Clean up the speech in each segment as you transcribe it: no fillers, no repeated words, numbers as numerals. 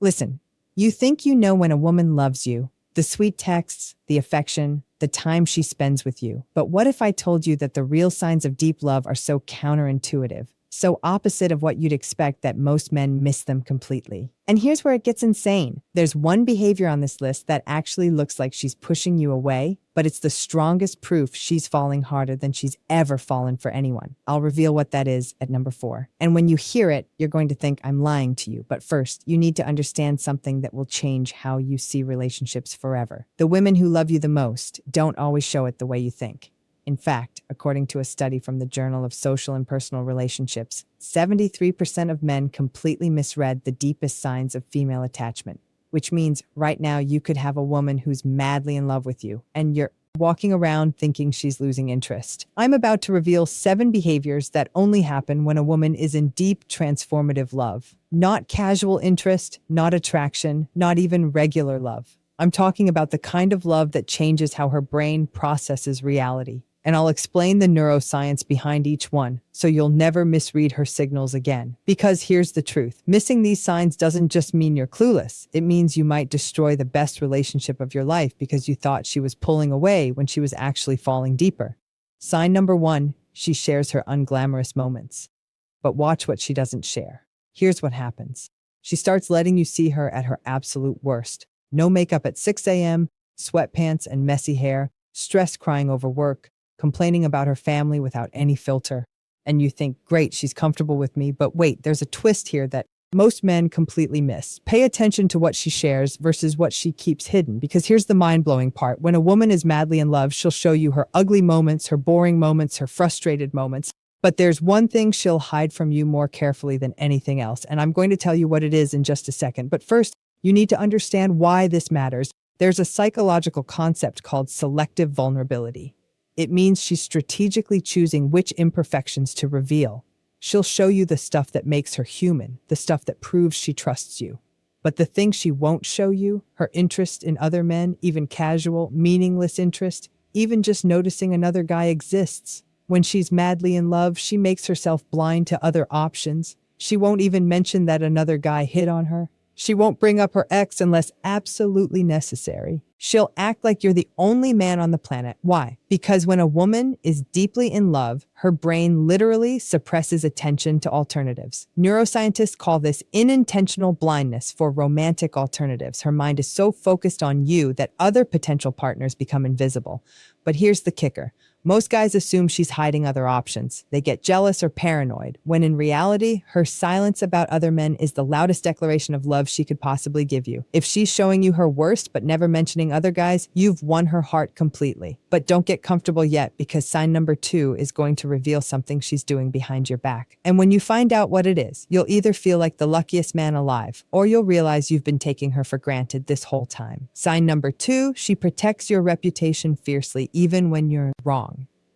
Listen, you think you know when a woman loves you, the sweet texts, the affection, the time she spends with you. But what if I told you that the real signs of deep love are so counterintuitive, so opposite of what you'd expect that most men miss them completely? And here's where it gets insane. There's one behavior on this list that actually looks like she's pushing you away, but it's the strongest proof she's falling harder than she's ever fallen for anyone. I'll reveal what that is at number 4. And when you hear it, you're going to think I'm lying to you. But first, you need to understand something that will change how you see relationships forever. The women who love you the most don't always show it the way you think. In fact, according to a study from the Journal of Social and Personal Relationships, 73% of men completely misread the deepest signs of female attachment, which means right now you could have a woman who's madly in love with you, and you're walking around thinking she's losing interest. I'm about to reveal 7 behaviors that only happen when a woman is in deep, transformative love. Not casual interest, not attraction, not even regular love. I'm talking about the kind of love that changes how her brain processes reality. And I'll explain the neuroscience behind each one, so you'll never misread her signals again. Because here's the truth. Missing these signs doesn't just mean you're clueless. It means you might destroy the best relationship of your life because you thought she was pulling away when she was actually falling deeper. Sign number 1, she shares her unglamorous moments. But watch what she doesn't share. Here's what happens. She starts letting you see her at her absolute worst. No makeup at 6 a.m., sweatpants and messy hair, stressed crying over work, complaining about her family without any filter. And you think, great, she's comfortable with me, but wait, there's a twist here that most men completely miss. Pay attention to what she shares versus what she keeps hidden, because here's the mind-blowing part. When a woman is madly in love, she'll show you her ugly moments, her boring moments, her frustrated moments. But there's one thing she'll hide from you more carefully than anything else, and I'm going to tell you what it is in just a second. But first, you need to understand why this matters. There's a psychological concept called selective vulnerability. It means she's strategically choosing which imperfections to reveal. She'll show you the stuff that makes her human, the stuff that proves she trusts you. But the thing she won't show you, her interest in other men, even casual, meaningless interest, even just noticing another guy exists. When she's madly in love, she makes herself blind to other options. She won't even mention that another guy hit on her. She won't bring up her ex unless absolutely necessary. She'll act like you're the only man on the planet. Why? Because when a woman is deeply in love, her brain literally suppresses attention to alternatives. Neuroscientists call this unintentional blindness for romantic alternatives. Her mind is so focused on you that other potential partners become invisible. But here's the kicker. Most guys assume she's hiding other options. They get jealous or paranoid, when in reality, her silence about other men is the loudest declaration of love she could possibly give you. If she's showing you her worst but never mentioning other guys, you've won her heart completely. But don't get comfortable yet, because sign number 2 is going to reveal something she's doing behind your back. And when you find out what it is, you'll either feel like the luckiest man alive, or you'll realize you've been taking her for granted this whole time. Sign number 2, she protects your reputation fiercely, even when you're wrong.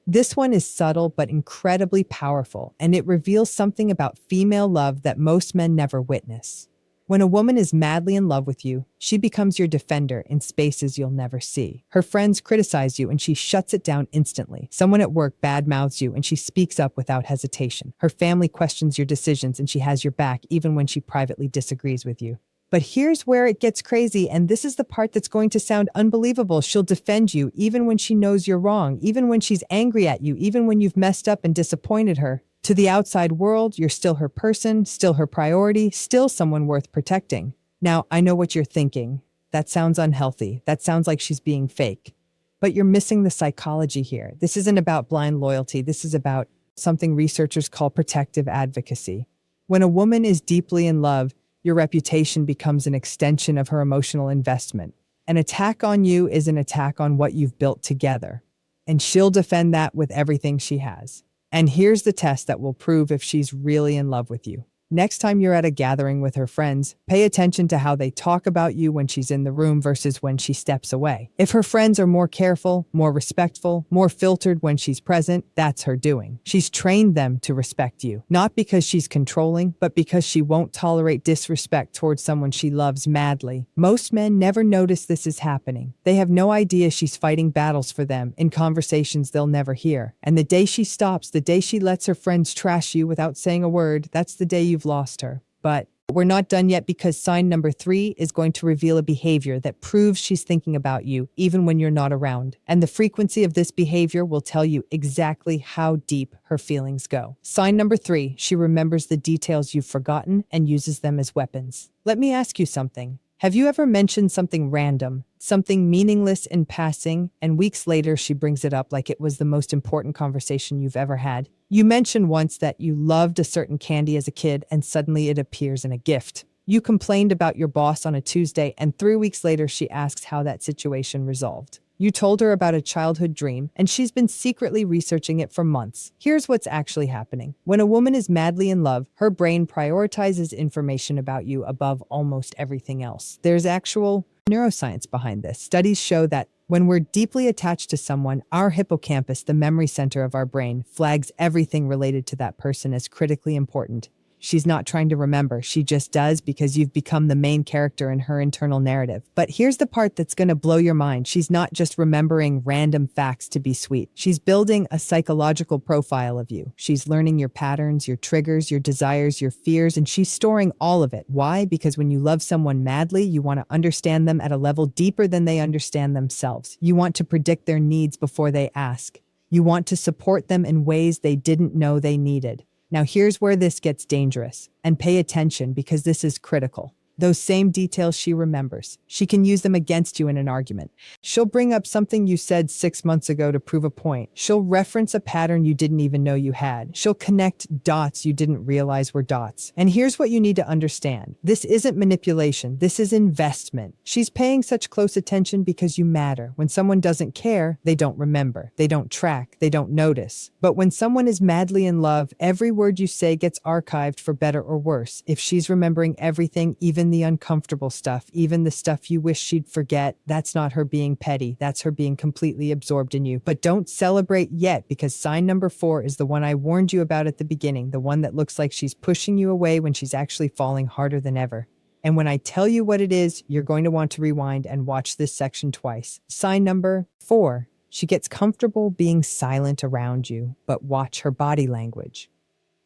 This one is subtle but incredibly powerful, and it reveals something about female love that most men never witness. When a woman is madly in love with you, she becomes your defender in spaces you'll never see. Her friends criticize you and she shuts it down instantly. Someone at work badmouths you and she speaks up without hesitation. Her family questions your decisions and she has your back even when she privately disagrees with you. But here's where it gets crazy, and this is the part that's going to sound unbelievable. She'll defend you even when she knows you're wrong, even when she's angry at you, even when you've messed up and disappointed her. To the outside world, you're still her person, still her priority, still someone worth protecting. Now, I know what you're thinking. That sounds unhealthy. That sounds like she's being fake. But you're missing the psychology here. This isn't about blind loyalty. This is about something researchers call protective advocacy. When a woman is deeply in love, your reputation becomes an extension of her emotional investment. An attack on you is an attack on what you've built together. And she'll defend that with everything she has. And here's the test that will prove if she's really in love with you. Next time you're at a gathering with her friends, pay attention to how they talk about you when she's in the room versus when she steps away. If her friends are more careful, more respectful, more filtered when she's present, that's her doing. She's trained them to respect you, not because she's controlling, but because she won't tolerate disrespect towards someone she loves madly. Most men never notice this is happening. They have no idea she's fighting battles for them in conversations they'll never hear. And the day she stops, the day she lets her friends trash you without saying a word, that's the day you've lost her. But We're not done yet because sign number 3 is going to reveal a behavior that proves she's thinking about you even when you're not around. And the frequency of this behavior will tell you exactly how deep her feelings go. Sign number 3, she remembers the details you've forgotten and uses them as weapons. Let me ask you something. Have you ever mentioned something random, something meaningless in passing, and weeks later she brings it up like it was the most important conversation you've ever had? You mentioned once that you loved a certain candy as a kid and suddenly it appears in a gift. You complained about your boss on a Tuesday and 3 weeks later she asks how that situation resolved. You told her about a childhood dream, and she's been secretly researching it for months. Here's what's actually happening. When a woman is madly in love, her brain prioritizes information about you above almost everything else. There's actual neuroscience behind this. Studies show that when we're deeply attached to someone, our hippocampus, the memory center of our brain, flags everything related to that person as critically important. She's not trying to remember, she just does because you've become the main character in her internal narrative. But here's the part that's going to blow your mind. She's not just remembering random facts to be sweet. She's building a psychological profile of you. She's learning your patterns, your triggers, your desires, your fears, and she's storing all of it. Why? Because when you love someone madly, you want to understand them at a level deeper than they understand themselves. You want to predict their needs before they ask. You want to support them in ways they didn't know they needed. Now here's where this gets dangerous, and pay attention because this is critical. Those same details she remembers. She can use them against you in an argument. She'll bring up something you said 6 months ago to prove a point. She'll reference a pattern you didn't even know you had. She'll connect dots you didn't realize were dots. And here's what you need to understand. This isn't manipulation. This is investment. She's paying such close attention because you matter. When someone doesn't care, they don't remember. They don't track. They don't notice. But when someone is madly in love, every word you say gets archived for better or worse. If she's remembering everything, even the uncomfortable stuff, even the stuff you wish she'd forget, that's not her being petty. That's her being completely absorbed in you. But don't celebrate yet, because sign number 4 is the one I warned you about at the beginning, the one that looks like she's pushing you away when she's actually falling harder than ever. And when I tell you what it is, you're going to want to rewind and watch this section twice. Sign number 4. She gets comfortable being silent around you, but watch her body language.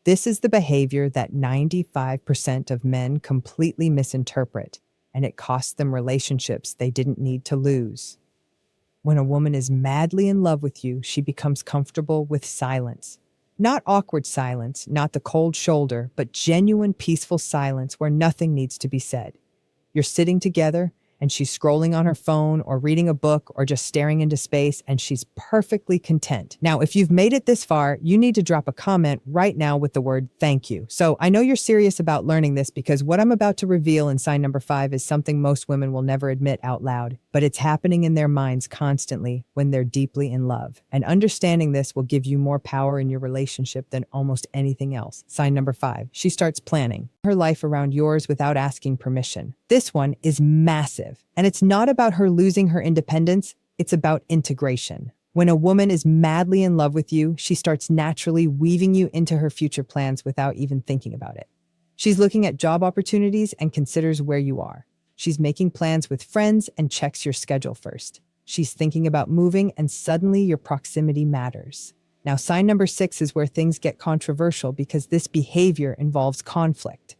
This is the behavior that 95% of men completely misinterpret, and it costs them relationships they didn't need to lose. When a woman is madly in love with you, she becomes comfortable with silence. Not awkward silence, not the cold shoulder, but genuine, peaceful silence where nothing needs to be said. You're sitting together, and she's scrolling on her phone or reading a book or just staring into space, and she's perfectly content. Now, if you've made it this far, you need to drop a comment right now with the word thank you. So I know you're serious about learning this because what I'm about to reveal in sign number 5 is something most women will never admit out loud, but it's happening in their minds constantly when they're deeply in love. And understanding this will give you more power in your relationship than almost anything else. Sign number 5, she starts planning her life around yours without asking permission. This one is massive, and it's not about her losing her independence, it's about integration. When a woman is madly in love with you, she starts naturally weaving you into her future plans without even thinking about it. She's looking at job opportunities and considers where you are. She's making plans with friends and checks your schedule first. She's thinking about moving, and suddenly your proximity matters. Now, sign number 6 is where things get controversial because this behavior involves conflict.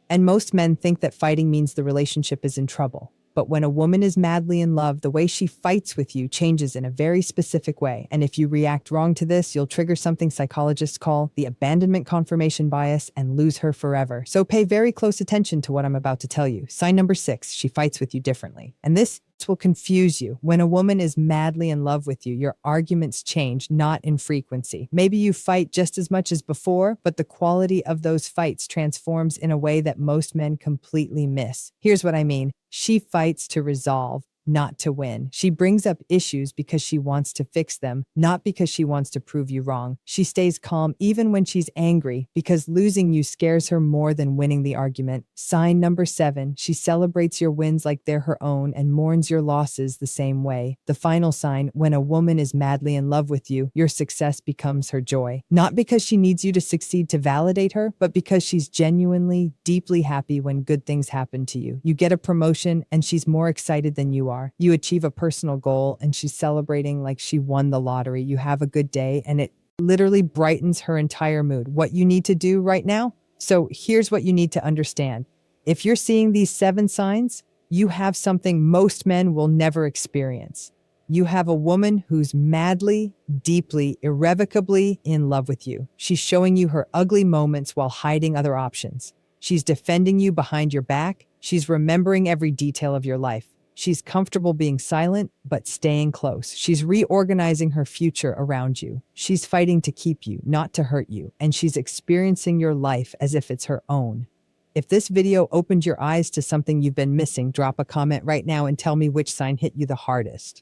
And most men think that fighting means the relationship is in trouble. But when a woman is madly in love, the way she fights with you changes in a very specific way. And if you react wrong to this, you'll trigger something psychologists call the abandonment confirmation bias and lose her forever. So pay very close attention to what I'm about to tell you. Sign number 6, she fights with you differently. And this will confuse you. When a woman is madly in love with you, your arguments change, not in frequency. Maybe you fight just as much as before, but the quality of those fights transforms in a way that most men completely miss. Here's what I mean. She fights to resolve, not to win. She brings up issues because she wants to fix them, not because she wants to prove you wrong. She stays calm even when she's angry because losing you scares her more than winning the argument. Sign number 7, she celebrates your wins like they're her own and mourns your losses the same way. The final sign, when a woman is madly in love with you, your success becomes her joy. Not because she needs you to succeed to validate her, but because she's genuinely, deeply happy when good things happen to you. You get a promotion and she's more excited than you are. You achieve a personal goal and she's celebrating like she won the lottery. You have a good day and it literally brightens her entire mood. What you need to do right now? So here's what you need to understand. If you're seeing these 7 signs, you have something most men will never experience. You have a woman who's madly, deeply, irrevocably in love with you. She's showing you her ugly moments while hiding other options. She's defending you behind your back. She's remembering every detail of your life. She's comfortable being silent, but staying close. She's reorganizing her future around you. She's fighting to keep you, not to hurt you, and she's experiencing your life as if it's her own. If this video opened your eyes to something you've been missing, drop a comment right now and tell me which sign hit you the hardest.